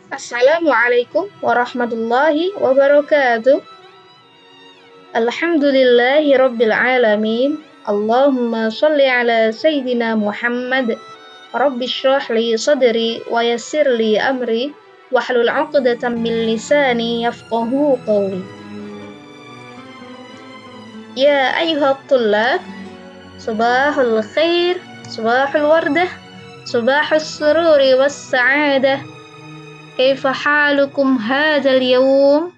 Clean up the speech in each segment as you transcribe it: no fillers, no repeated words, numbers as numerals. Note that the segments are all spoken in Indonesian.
Assalamualaikum warahmatullahi wabarakatuh. Alhamdulillahi rabbil alamin. Allahumma sholli ala sayyidina Muhammad. Rabbi shrah li sadri wa yassir li amri wahlul 'uqdatam min lisani yafqahu qawli. Ya ayyuhat tullab, subahul khair, subahul wardah, subahus sururi was sa'adah. Kaifa halukum hadzal yawm?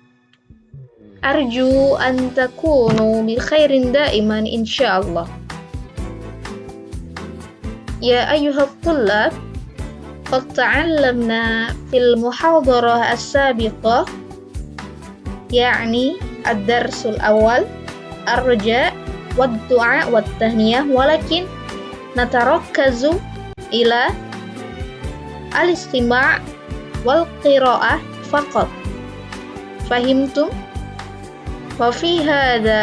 Arju an takunu bi khairin daiman insyaallah. Ya ayyuhat tullab, qad ta'allamna fil muhadarah as-sabiqah يعني الدرس الأول الرجاء والدعاء والتهنئة ولكن نتركز إلى الاستماع والقراءة فقط. فهمتم؟ وفي هذا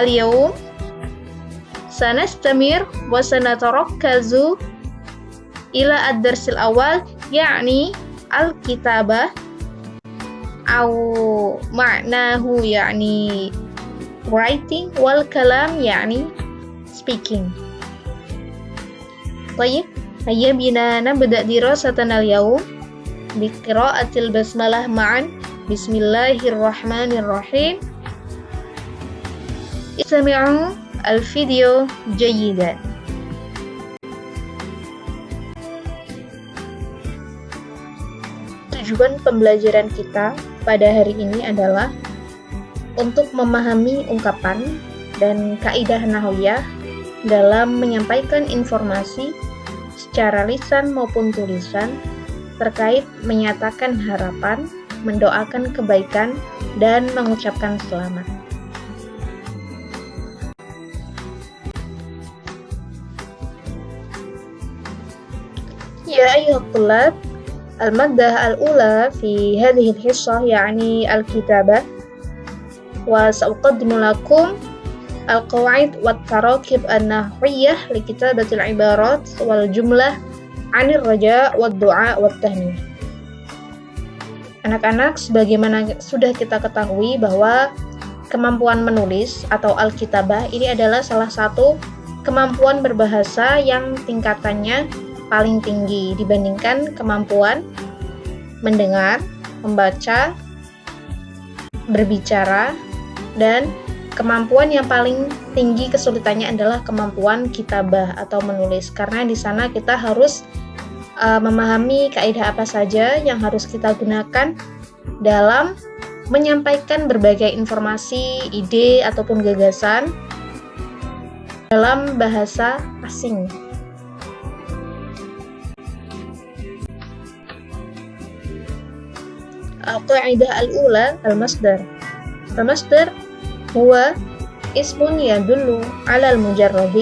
اليوم سنستمر وسنتركز إلى الدرس الأول يعني الكتابة أو معناه يعني writing والكلام يعني speaking. طيب هيا بنا نبدأ دراستنا اليوم بقراءة البسملة معا. بسم الله الرحمن الرحيم. استمعوا الفيديو جيدا. Tujuan pembelajaran kita pada hari ini adalah untuk memahami ungkapan dan kaidah nahwiyah dalam menyampaikan informasi secara lisan maupun tulisan terkait menyatakan harapan, mendoakan kebaikan, dan mengucapkan selamat. يا أيها الطلاب، المادة الأولى في هذه الحصة يعني الكتابة، وسأقدم لكم القواعد والتراكيب النحوية لكتابة العبارات والجملة عن الرجاء والدعاء والتهنئة. Anak-anak, sebagaimana sudah kita ketahui bahwa kemampuan menulis atau al-kitabah ini adalah salah satu kemampuan berbahasa yang tingkatannya paling tinggi dibandingkan kemampuan mendengar, membaca, berbicara, dan kemampuan yang paling tinggi kesulitannya adalah kemampuan kitabah atau menulis, karena di sana kita harus memahami kaidah apa saja yang harus kita gunakan dalam menyampaikan berbagai informasi, ide, ataupun gagasan dalam bahasa asing. القاعدة الأولى المصدر. المصدر هو اسم يدل على المجرد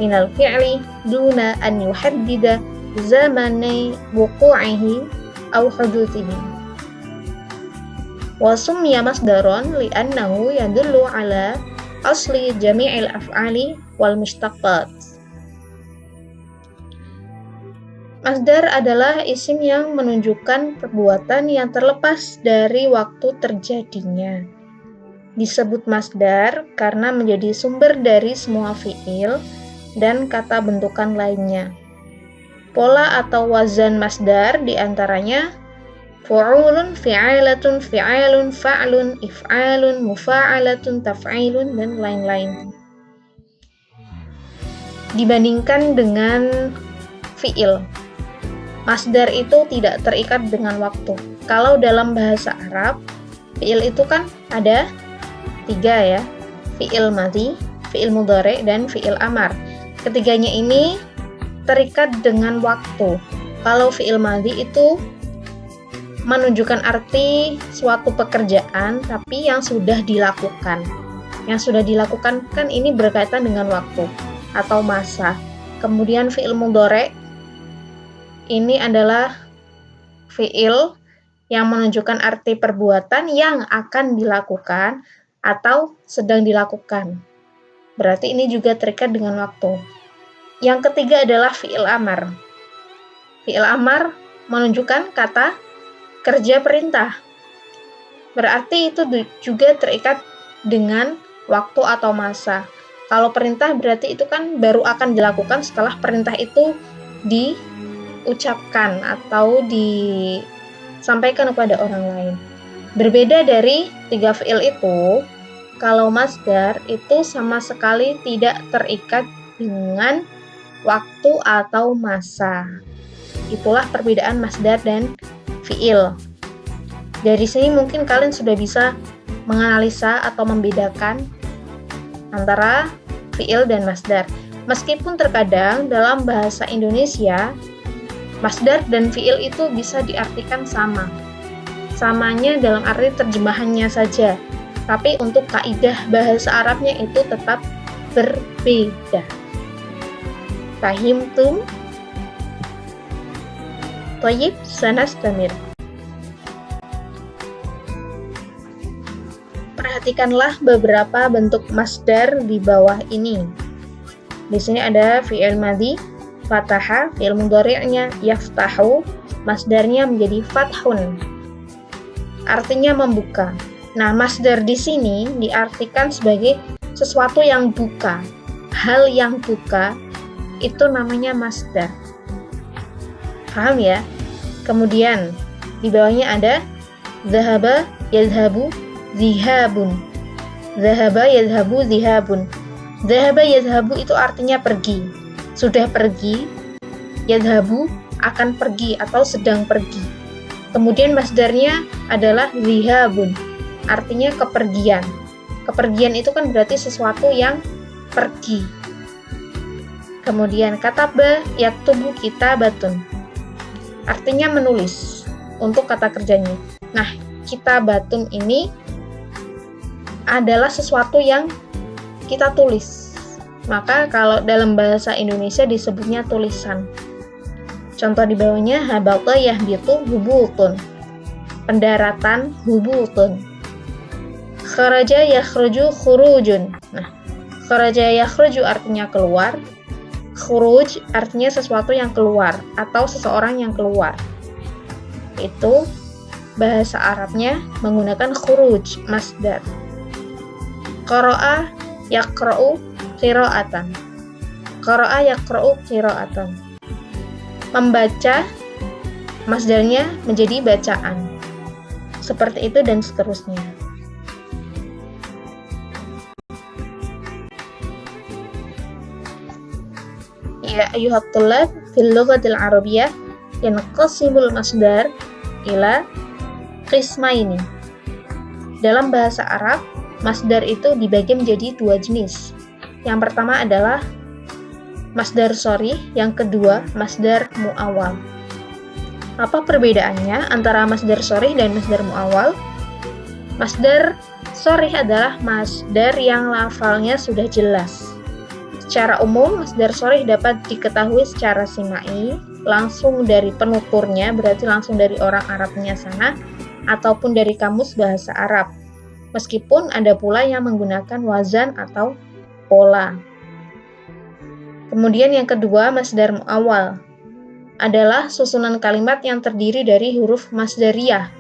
من الفعل دون أن يحدد زمن وقوعه أو حدوثه. وسمي مصدرا لأنه يدل على أصل جميع الأفعال والمشتقات. Masdar adalah isim yang menunjukkan perbuatan yang terlepas dari waktu terjadinya. Disebut masdar karena menjadi sumber dari semua fi'il dan kata bentukan lainnya. Pola atau wazan masdar diantaranya fu'ulun, fi'alatun, fi'alun, fa'lun, if'alun, mufa'alatun, taf'ilun, dan lain-lain. Dibandingkan dengan fi'il, masdar itu tidak terikat dengan waktu. Kalau dalam bahasa Arab, fi'il itu kan ada 3 ya, fi'il madhi, fi'il mudhari, dan fi'il amar. Ketiganya ini terikat dengan waktu. Kalau fi'il madhi itu menunjukkan arti suatu pekerjaan tapi yang sudah dilakukan. Yang sudah dilakukan kan ini berkaitan dengan waktu atau masa. Kemudian fi'il mudhari ini adalah fi'il yang menunjukkan arti perbuatan yang akan dilakukan atau sedang dilakukan. Berarti ini juga terikat dengan waktu. Yang ketiga adalah fi'il amar. Fi'il amar menunjukkan kata kerja perintah. Berarti itu juga terikat dengan waktu atau masa. Kalau perintah berarti itu kan baru akan dilakukan setelah perintah itu diucapkan atau disampaikan kepada orang lain. Berbeda dari 3 fi'il itu, kalau masdar itu sama sekali tidak terikat dengan waktu atau masa. Itulah perbedaan masdar dan fi'il. Dari sini mungkin kalian sudah bisa menganalisa atau membedakan antara fi'il dan masdar. Meskipun terkadang dalam bahasa Indonesia, masdar dan fi'il itu bisa diartikan sama. Samanya dalam arti terjemahannya saja. Tapi untuk kaidah bahasa Arabnya itu tetap berbeda. Fahimtum? Thayyib, sanastamir. Perhatikanlah beberapa bentuk masdar di bawah ini. Di sini ada fi'il madhi, fataha, fi'il mudhari'nya yaftahu, masdarnya menjadi fathun. Artinya membuka. Nah, masdar di sini diartikan sebagai sesuatu yang buka. Hal yang buka itu namanya masdar. Paham ya? Kemudian di bawahnya ada dhahaba, yadhhabu, zihabun. Dhahaba, yadhhabu, zihabun. Dhahaba, yadhhabu itu artinya pergi. Sudah pergi. Yadhhabu akan pergi atau sedang pergi. Kemudian masdarnya adalah zihabun. Artinya kepergian. Kepergian itu kan berarti sesuatu yang pergi. Kemudian kataba, yaktubu, kitabatun. Artinya menulis untuk kata kerjanya. Nah, kitabatun ini adalah sesuatu yang kita tulis. Maka kalau dalam bahasa Indonesia disebutnya tulisan. Contoh di bawahnya habata yahbitu hubutun. Pendaratan hubutun. Kharaja yakhruju khurujun. Nah, kharaja yakhruju artinya keluar. Khuruj artinya sesuatu yang keluar atau seseorang yang keluar. Itu bahasa Arabnya menggunakan khuruj, masdar. Qara'a yaqra'u qira'atan. Qara'a yaqra'u qira'atan. Membaca, masdarnya menjadi bacaan. Seperti itu dan seterusnya. Ya ayuhat tullab fil lughatil arabiyyah yanqasimul masdar ila qismaini. Dalam bahasa Arab, masdar itu dibagi menjadi 2 jenis. Yang pertama adalah masdar sharih, yang kedua masdar muawwal. Apa perbedaannya antara masdar sharih dan masdar muawwal? Masdar sharih adalah masdar yang lafalnya sudah jelas. Secara umum, masdar sharih dapat diketahui secara simai, langsung dari penuturnya, berarti langsung dari orang Arabnya sana, ataupun dari kamus bahasa Arab. Meskipun ada pula yang menggunakan wazan atau pola. Kemudian yang kedua, masdar muawwal adalah susunan kalimat yang terdiri dari huruf masdariyah.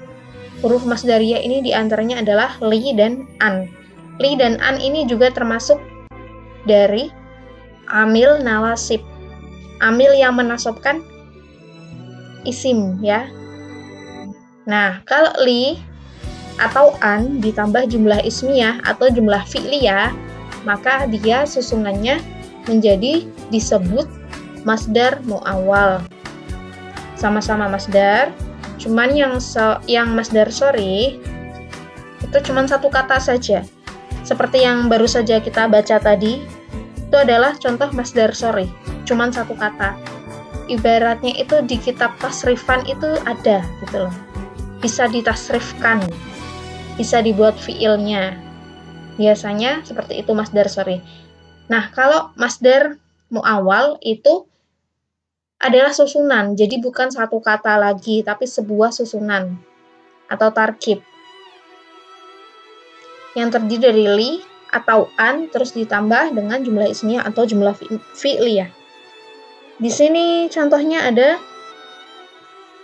Huruf masdariyah ini diantaranya adalah li dan an. Li dan an ini juga termasuk dari amil nawasib. Amil yang menasabkan isim ya. Nah, kalau li atau an ditambah jumlah ismiyah atau jumlah fi'liyah, maka dia susunannya menjadi disebut masdar muawwal. Sama-sama masdar, cuman yang masdar sharih itu cuman satu kata saja. Seperti yang baru saja kita baca tadi, itu adalah contoh masdar sharih, cuman satu kata. Ibaratnya itu di kitab tasrifan itu ada gitu loh. Bisa ditasrifkan, bisa dibuat fiilnya. Biasanya seperti itu masdar sharih. Nah, kalau masdar muawwal itu adalah susunan, jadi bukan satu kata lagi, tapi sebuah susunan atau tarkib yang terdiri dari li atau an, terus ditambah dengan jumlah ismiyah atau jumlah fi'liyah. Di sini contohnya ada,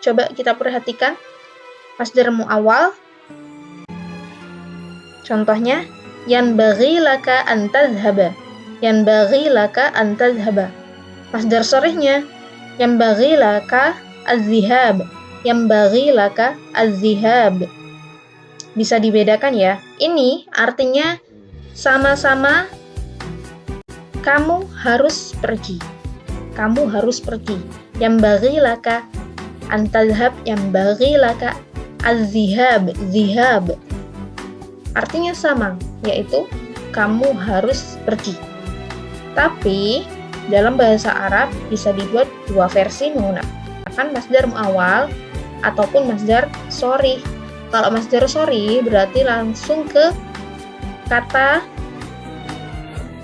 coba kita perhatikan. masdar muawwal. Contohnya, yanbaghi laka an tadhhaba. Yanbaghi laka an tadhhaba. Masdar sharihnya, yanbaghi laka az-zihab. Yanbaghi laka az-zihab. Bisa dibedakan ya. Ini artinya sama-sama kamu harus pergi. Kamu harus pergi. Yanbaghi laka an tadhhab, yanbaghi laka az-zihab. Zihab. Artinya sama, yaitu kamu harus pergi. Tapi dalam bahasa Arab bisa dibuat dua versi menggunakan masdar muawwal ataupun masdar sharih. Kalau masdar sharih berarti langsung ke kata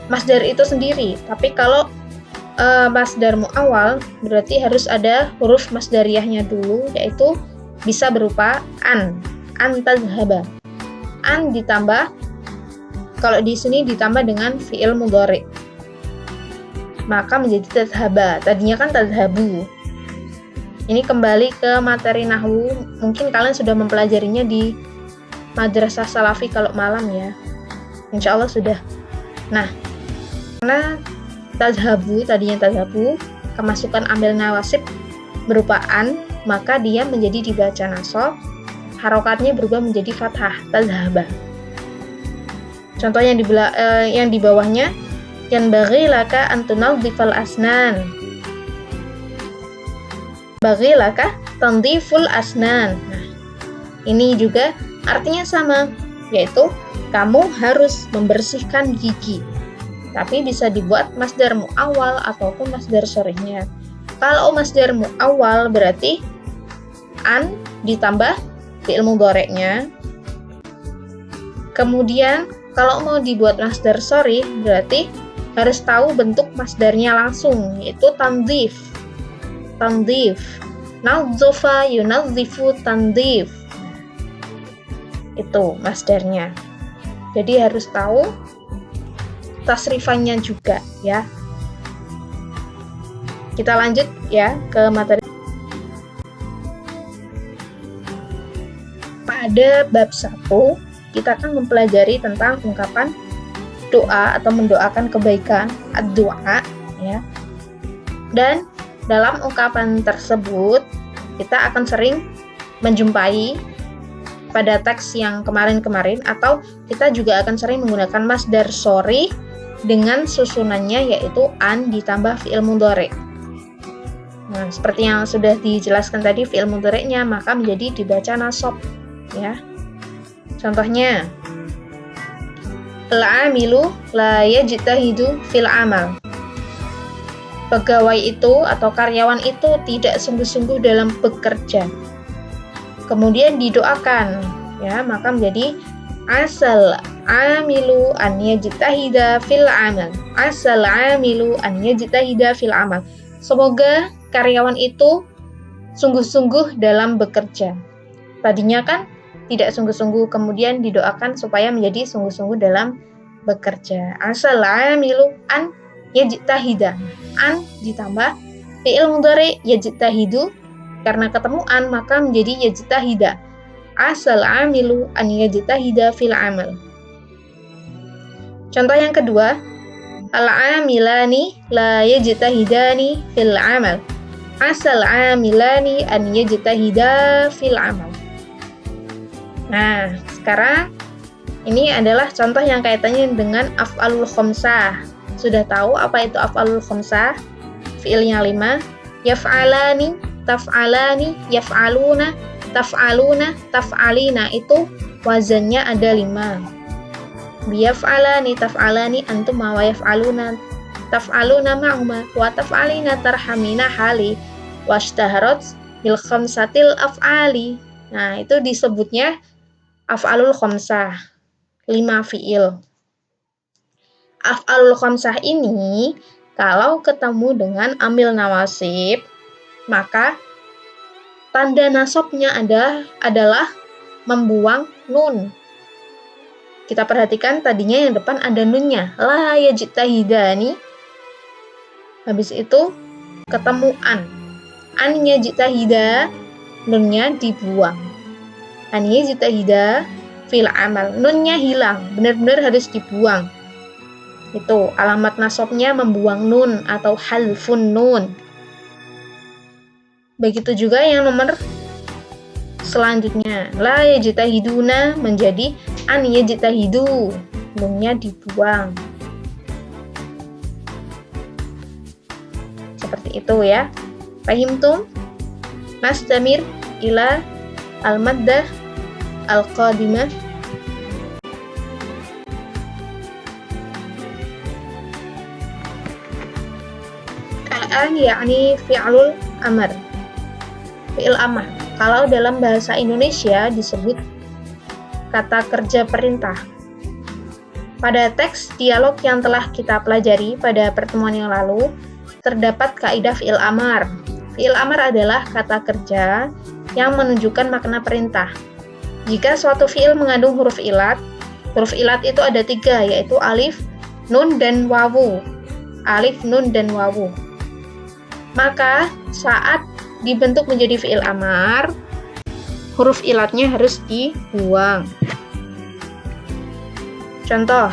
masdar itu sendiri. Tapi kalau masdar muawwal berarti harus ada huruf masdariyahnya dulu, yaitu bisa berupa an tadhhaba. An ditambah, kalau di sini ditambah dengan fi'il mudhari, maka menjadi tadhhaba. Tadinya kan tadhhabu. Ini kembali ke materi nahwu, mungkin kalian sudah mempelajarinya di madrasah salafi kalau malam ya. Insya Allah sudah. Nah, karena tadhhabu, tadinya tadhhabu, kemasukan amil nawasib berupa an, maka dia menjadi dibaca nasab, harokatnya berubah menjadi fathah, tadhhaba. Contoh yang di bawahnya, yanbaghi laka an tunadhifal asnan. Baghi laka tandhiful asnan. Nah, ini juga artinya sama, yaitu kamu harus membersihkan gigi. Tapi bisa dibuat masdar muawwal ataupun masdar sharihnya. Kalau masdar muawwal berarti an ditambah fi'il mudhari'nya. Kemudian kalau mau dibuat masdar sharih berarti harus tahu bentuk masdarnya langsung, yaitu tandhif. Tandhif. Nadzafa yunadzifu tandhif. Itu masdarnya. Jadi harus tahu tasrifannya juga ya. Kita lanjut ya ke materi. Pada bab 1 kita akan mempelajari tentang ungkapan doa atau mendoakan kebaikan, ad-du'a ya. Dan dalam ungkapan tersebut kita akan sering menjumpai pada teks yang kemarin-kemarin, atau kita juga akan sering menggunakan masdar sharih dengan susunannya yaitu an ditambah fi'il mudhari'. Nah, seperti yang sudah dijelaskan tadi, fi'il mudhari'nya maka menjadi dibaca nasab ya. Contohnya, al-amilu la yajtahidu fil amal. Pegawai itu atau karyawan itu tidak sungguh-sungguh dalam bekerja. Kemudian didoakan ya, maka menjadi asal amilu an yajtahida fil amal. Asal amilu an yajtahida fil amal. Semoga karyawan itu sungguh-sungguh dalam bekerja. Tadinya kan tidak sungguh-sungguh, kemudian didoakan supaya menjadi sungguh-sungguh dalam bekerja. Asal amilu an yajtahida. An ditambah fi'il mudhari yajtahidu, karena ketemu an maka menjadi yajtahida. Asal amilu an yajtahida fil amal. Contoh yang kedua, al-amilani la yajtahidani fil amal. Asal amilani an yajtahida fil amal. Nah, sekarang ini adalah contoh yang kaitannya dengan af'alul khamsah. Sudah tahu apa itu af'alul khamsah? Fi'ilnya 5. Yaf'alani, taf'alani, yaf'aluna, taf'aluna, taf'alina. Itu wazannya ada 5. Biyaf'alani, taf'alani, antum wa yaf'aluna, taf'aluna ma'huma, wa taf'alina tarhamina hali, washtaharat bil khamsatil af'ali. Nah, itu disebutnya af'alul khamsah. 5 fi'il. Af'alul khamsah ini kalau ketemu dengan amil nawasib, maka tanda nasabnya adalah membuang nun. Kita perhatikan tadinya yang depan ada nunnya, la yajtahidani. Habis itu ketemu an. An yajtahida, nunnya dibuang. An yajtahida fil amal. Nunnya hilang, benar-benar harus dibuang. Itu alamat nasabnya membuang nun atau halfun nun. Begitu juga yang nomor selanjutnya, la yajtahiduna menjadi an yajtahidu, nunnya dibuang. Seperti itu ya. Fahimtum? Nastamir ila al-maddah al-qadimah. Al-an yakni fi'lul amr. Fi'il amr. Kalau dalam bahasa Indonesia disebut kata kerja perintah. Pada teks dialog yang telah kita pelajari pada pertemuan yang lalu, terdapat kaidah fi'il amar. Fi'il amar adalah kata kerja yang menunjukkan makna perintah. Jika suatu fi'il mengandung huruf ilat itu ada 3, yaitu alif, nun, dan wawu. Alif, nun, dan wawu. Maka saat dibentuk menjadi fi'il amar, huruf ilatnya harus dibuang. Contoh,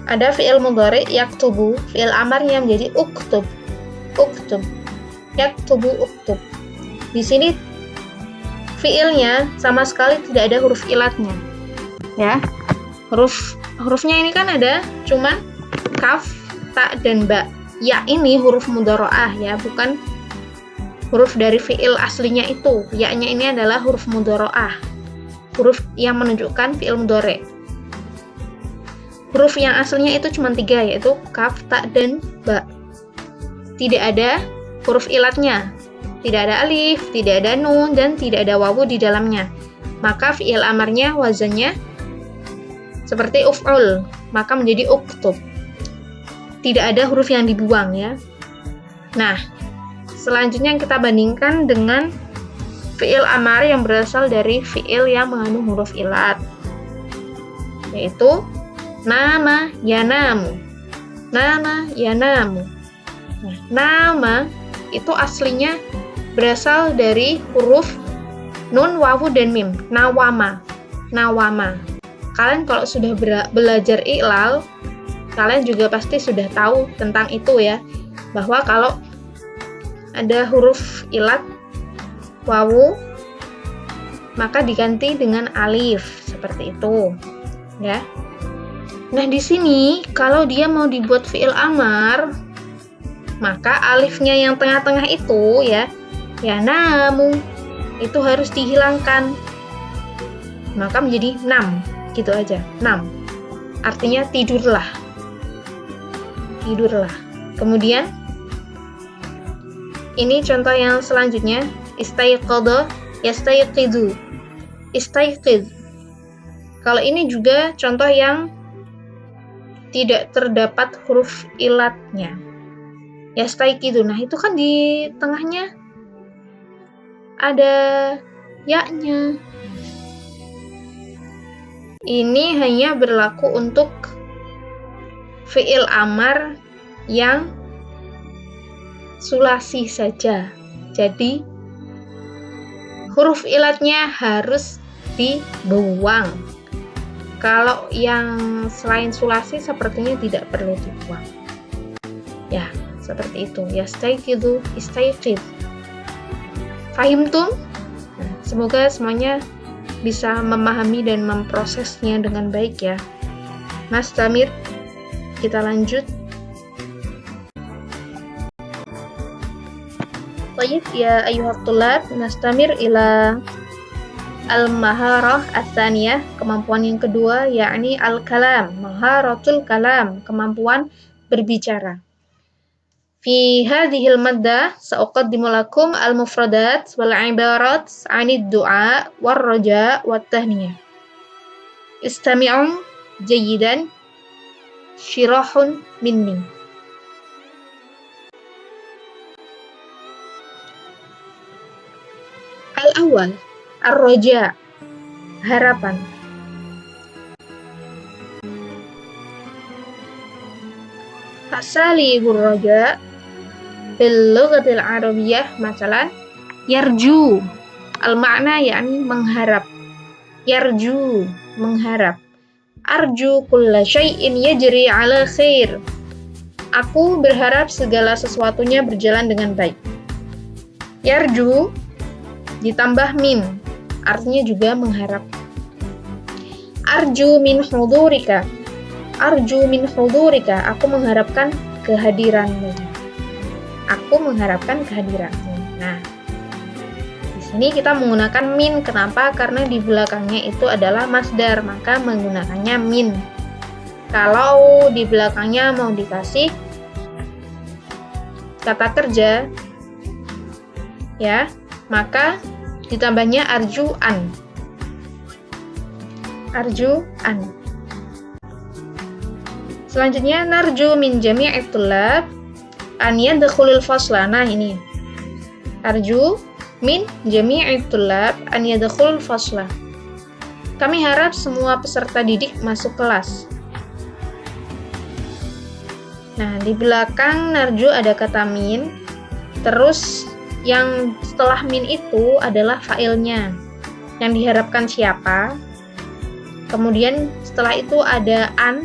ada fi'il mudhari yaktubu, fi'il amarnya menjadi uktub. Uktub. Yaktubu uktub. Di sini fi'ilnya sama sekali tidak ada huruf ilatnya. Ya. Hurufnya ini kan ada cuman kaf, ta, dan ba. Ya ini huruf mudhari'ah ya, bukan huruf dari fi'il aslinya itu. Ya-nya ini adalah huruf mudhari'ah. Huruf yang menunjukkan fi'il mudhari'. Huruf yang aslinya itu cuma 3, yaitu kaf, ta, dan ba. Tidak ada huruf ilatnya. Tidak ada alif, tidak ada nun, dan tidak ada wawu di dalamnya. Maka fi'il amarnya wazannya seperti uf'ul, maka menjadi uktub. Tidak ada huruf yang dibuang ya. Nah, selanjutnya kita bandingkan dengan fi'il amar yang berasal dari fi'il yang mengandung huruf ilat, yaitu nama yanamu. Nama yanamu. Nah, nama itu aslinya berasal dari huruf nun, wawu, dan mim. Nawama. Nawama. Kalian kalau sudah belajar i'lal, kalian juga pasti sudah tahu tentang itu ya, bahwa kalau ada huruf ilat wawu maka diganti dengan alif seperti itu ya. Nah, di sini kalau dia mau dibuat fi'il amar, maka alifnya yang tengah-tengah itu ya namu itu harus dihilangkan, maka menjadi nam, gitu aja, nam. Artinya tidurlah. Tidurlah. Kemudian ini contoh yang selanjutnya, istayqadha yastayqidu. Istayqid. Kalau ini juga contoh yang tidak terdapat huruf ilatnya. Yastayqidu. Nah, itu kan di tengahnya ada ya-nya. Ini hanya berlaku untuk fi'il amar yang sulasi saja. Jadi huruf ilatnya harus dibuang. Kalau yang selain sulasi sepertinya tidak perlu dibuang. Ya, seperti itu. Yastayqidu, istayqid. Fahimtum? Nah, semoga semuanya bisa memahami dan memprosesnya dengan baik ya. Mas Tamir, kita lanjut. Baik ya ayuhat tulab, nastamir ila al-maharah ats-tsaniyah, kemampuan yang kedua, yakni al-kalam, maharatul kalam, kemampuan berbicara. Fi hadhil maddah sa'uqaddimu lakum al-mufradat wal ibarat 'anid du'a war raja wat tahniyah. Istami'u jayyidan, syirahun minni. Al-awwal, ar-raja, harapan. Asalibur raja fil lughatil arabiyyah masalan yarju. Al-makna yakni mengharap. Yarju, mengharap. Arju kulla syai'in yajri ala khair. Aku berharap segala sesuatunya berjalan dengan baik. Yarju ditambah min, artinya juga mengharap. Arju min hudurika. Arju min hudurika. Aku mengharapkan kehadiranmu. Aku mengharapkan kehadiranmu. Nah, di sini kita menggunakan min. Kenapa? Karena di belakangnya itu adalah masdar, maka menggunakannya min. Kalau di belakangnya mau dikasih kata kerja, ya, maka ditambahnya arjuan. Arjuan. Selanjutnya narju min jami'it thullab an yadkhulul fasla. Nah, ini. Arju min jami'it thullab an yadkhulul fasla. Kami harap semua peserta didik masuk kelas. Nah, di belakang narju ada kata min, terus yang setelah min itu adalah fa'ilnya. Yang diharapkan siapa? Kemudian setelah itu ada an,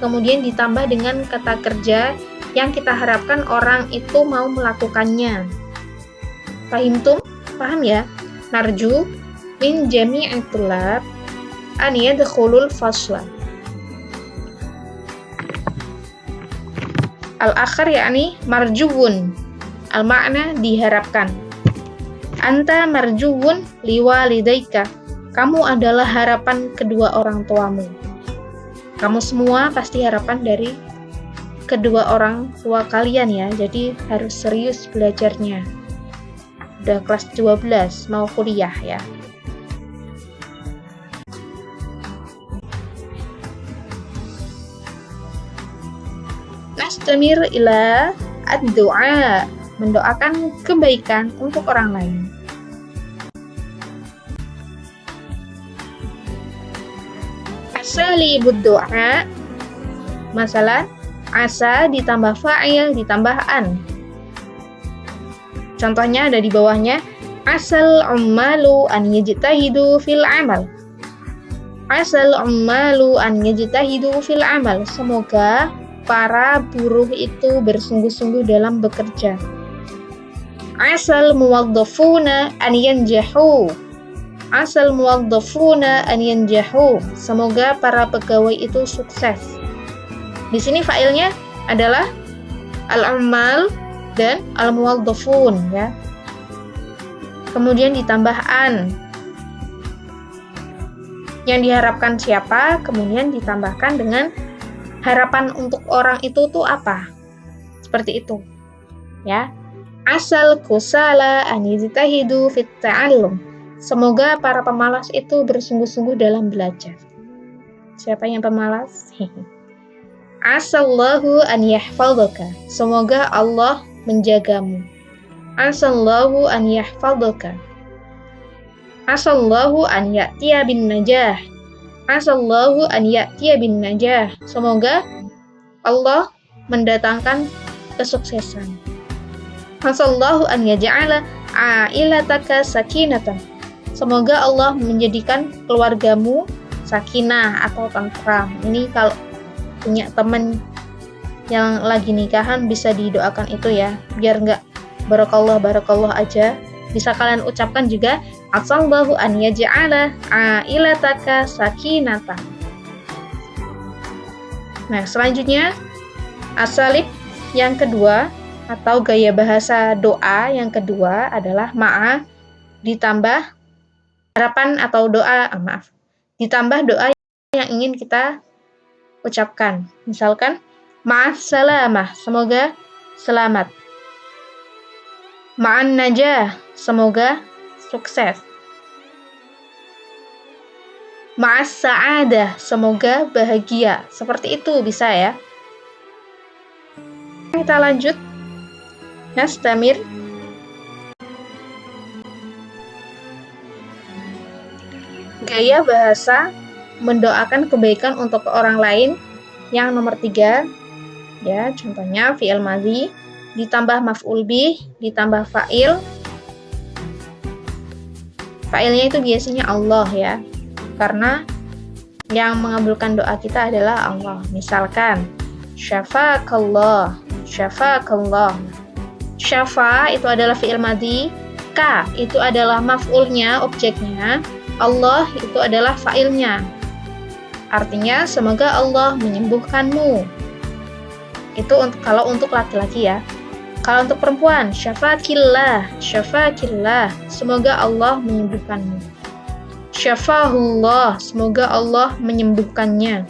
kemudian ditambah dengan kata kerja yang kita harapkan orang itu mau melakukannya. Fahimtum? Paham ya? Narju min jami'it thullab an yadkhulul fasla. Al-akhar yakni marjuwun. Al-makna diharapkan. Anta marjuwun liwalidaika. Kamu adalah harapan kedua orang tuamu. Kamu semua pasti harapan dari kedua orang tua kalian ya. Jadi harus serius belajarnya. Udah kelas 12 mau kuliah ya. Nastamir ila ad-du'a, mendoakan kebaikan untuk orang lain. Asali bud-du'a, masalah asa ditambah fa'il ditambah an. Contohnya ada di bawahnya. Asal ummalu an yajtahidu fil amal. Asal ummalu an yajtahidu fil amal. Semoga para buruh itu bersungguh-sungguh dalam bekerja. Asal muwaddafuna an yanjahu. Asal muwaddafuna an yanjahu. Semoga para pegawai itu sukses. Di sini fa'ilnya adalah al-ummal dan al-muwaddafun ya. Kemudian ditambah an. Yang diharapkan siapa? Kemudian ditambahkan dengan harapan untuk orang itu tuh apa? Seperti itu. Ya. Asal kusala an yajtahidu fit ta'allum. Semoga para pemalas itu bersungguh-sungguh dalam belajar. Siapa yang pemalas? Asallahu an yahfadhaka. Semoga Allah menjagamu. Asallahu an yahfadhaka. Asallahu an ya'tiya bin najah. Asallahu an ya'tiya bin najah. Semoga Allah mendatangkan kesuksesan. Asallahu an yaj'ala a'ilataka sakinatan. Semoga Allah menjadikan keluargamu sakinah atau tentram. Ini kalau punya teman yang lagi nikahan bisa didoakan itu ya, biar nggak barakallah aja. Bisa kalian ucapkan juga asallahu an yaj'ala a'ilataka sakinatan. Nah, selanjutnya asalib yang kedua atau gaya bahasa doa yang kedua adalah ma'a ditambah harapan atau doa, ditambah doa yang ingin kita ucapkan. Misalkan ma'as salamah, semoga selamat. Ma'an najah, semoga sukses. Ma'as sa'adah, semoga bahagia. Seperti itu bisa ya. Kita lanjut. Nastamir. Gaya bahasa mendoakan kebaikan untuk orang lain yang nomor 3. Ya, contohnya fi'il madhi ditambah maf'ul bih, ditambah fa'il, Fa'ilnya itu biasanya Allah ya, karena yang mengabulkan doa kita adalah Allah. Misalkan syafakallah, syafakallah. Syafa itu adalah fi'il madhi, ka itu adalah maf'ulnya, objeknya, Allah itu adalah fa'ilnya. Artinya semoga Allah menyembuhkanmu. Itu kalau untuk laki-laki ya. Kalau untuk perempuan, syafakillah, syafakillah, semoga Allah menyembuhkanmu. Syafahullah, semoga Allah menyembuhkannya.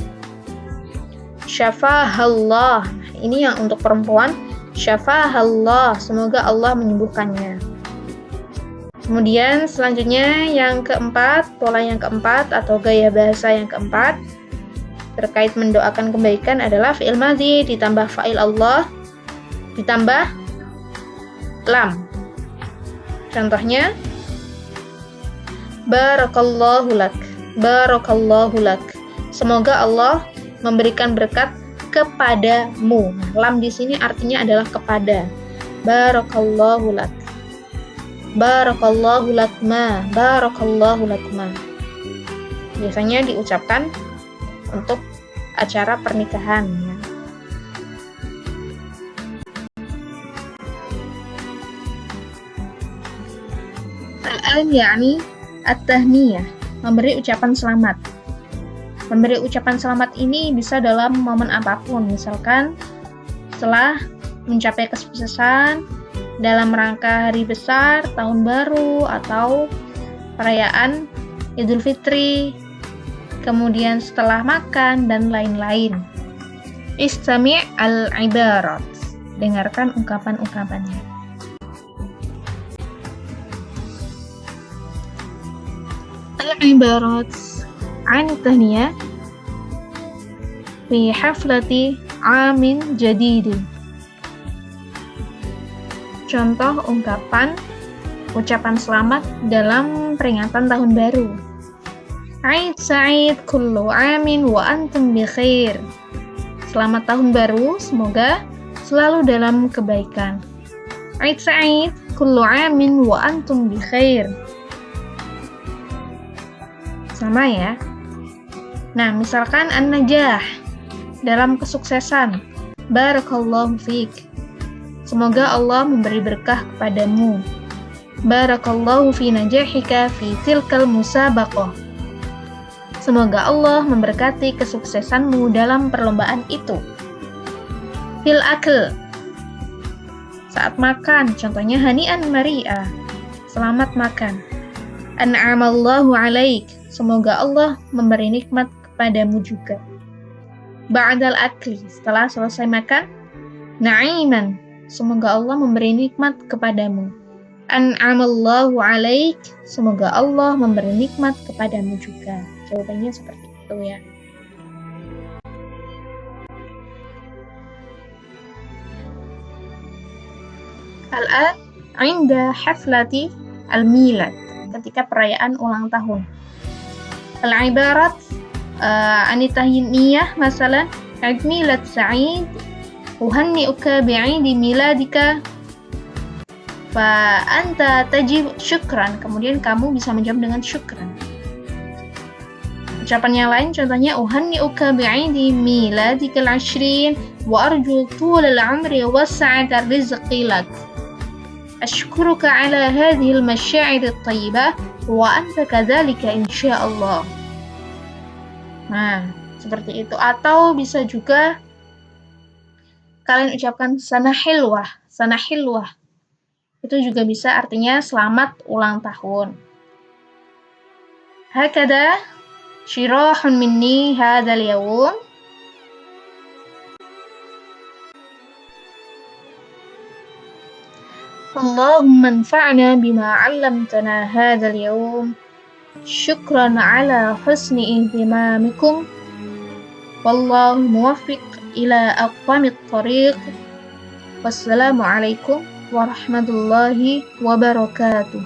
Syafahallah, ini yang untuk perempuan, syafahallah, semoga Allah menyembuhkannya. Kemudian selanjutnya yang keempat, pola yang keempat atau gaya bahasa yang keempat terkait mendoakan kebaikan adalah fi'il madhi ditambah fa'il Allah ditambah lam. Contohnya barakallahu lak, barakallahu lak, semoga Allah memberikan berkat kepadamu. Lam di sini artinya adalah kepada. Barakallahu lak, barakallahu lakma, barakallahu lakma. Biasanya diucapkan untuk acara pernikahan ya. Al-an yakni at-tahniyah, memberi ucapan selamat. Memberi ucapan selamat ini bisa dalam momen apapun, misalkan setelah mencapai kesuksesan, dalam rangka hari besar, tahun baru, atau perayaan Idul Fitri, kemudian setelah makan, dan lain-lain. Istami' al-ibarat, dengarkan ungkapan-ungkapannya. Al-ibarat an tahniyah fi haflati amin jadidin. Contoh ungkapan ucapan selamat dalam peringatan tahun baru. Aid Sa'id kullu amin wa antum bi khair. Selamat tahun baru, semoga selalu dalam kebaikan. Aid Sa'id kullu amin wa antum bi khair. Sama ya. Nah, misalkan an-najah dalam kesuksesan. Barakallahu fiik. Semoga Allah memberi berkah kepadamu. Barakallahu fi najahika fi tilkal musabaqah. Semoga Allah memberkati kesuksesanmu dalam perlombaan itu. Fil akl, saat makan, contohnya hani'an mari'a, selamat makan. An'amallahu alaik, semoga Allah memberi nikmat kepadamu juga. Ba'dal akli, setelah selesai makan. Na'iman, semoga Allah memberi nikmat kepadamu. An'amallahu alaik, semoga Allah memberi nikmat kepadamu juga. Jawabannya seperti itu ya. Al-an 'inda haflati al-milad, ketika perayaan ulang tahun. Al-ibarat anitahiniyah masalan, 'id milad sa'id, uhanni'uka bi'idi miladika, fa anta tajib syukran. Kemudian kamu bisa menjawab dengan syukran. Ucapan yang lain contohnya uhanni'uka bi'idi miladikal 20 wa arju tulal 'umri wa sa'atar rizqi lak. Ashkuruka ala hadhil masyair at-tayyibah wa anta kadzalika insyaallah. Nah, seperti itu. Atau bisa juga kalian ucapkan sanahilwah, sanahilwah. Itu juga bisa artinya selamat ulang tahun. Hakada syirahun minni hadzal yawm. Allahumma anfa'na bima 'allamtana hadzal yawm. Syukran 'ala husni ihtimamikum. Wallahu muwaffiq ila aqwamit thariq. Wassalamu alaikum warahmatullahi wabarakatuh.